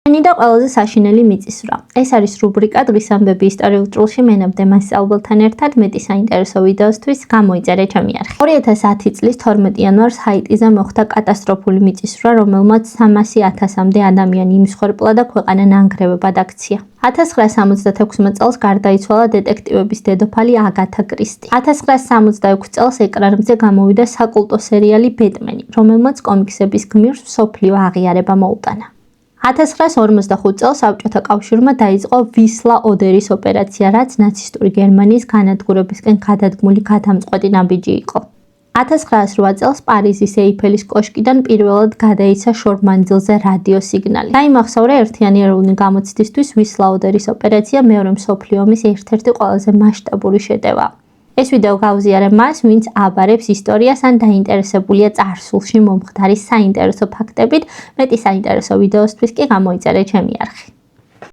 და ყველაზე საშინელი მიწისძვრა. ეს არის რუბრიკა დღის ამბები ისტორიულ ჭრილში მენამდე მასწავლებელთან ერთად მეტი საინტერესო ვიდეოსთვის გამოიწერე ჩემი არხი. 2010 წლის 12 იანვარს ჰაიტიზე მოხდა კატასტროფული მიწისძვრა, რომელმაც 300,000-მდე ადამიანი იმსხვერპლა და ქვეყანა ნანგრევებად აქცია. 1976 წელს გარდაიცვალა დეტექტივების დედოფალი აგათა კრისტი. 1976 წელს ეკრანებზე გამოვიდა საკულტო სერიალი ბეტმენი, რომელმაც კომიქსების გმირს მსოფლიო აღიარება მოუტანა. 1945 წელს საბჭოთა კავშირმა დაიწყო ვისლა-ოდერის ოპერაცია, რაც ნაცისტური გერმანიის განადგურებისკენ გადადგმული გადამწყვეტი ნაბიჯი იყო. 1908 წელს პარიზის ეიფელის კოშკიდან პირველად გადაიცა შორ მანძილზე რადიო სიგნალი. დაიმახსოვრე ერთიანი ეროვნული გამოცდისთვის ვისლა-ოდერის ოპერაცია მეორე მსოფლიო ომის ერთ-ერთი ყველაზე მასშტაბური შედევაა. ეს ვიდეო გავზიარებ მას, ვინც აბარებს ისტორიას ან დაინტერესებულია წარსულში მომხდარი საინტერესო ფაქტებით. მეტი საინტერესო ვიდეოსთვის კი გამოიწერე ჩემი არხი.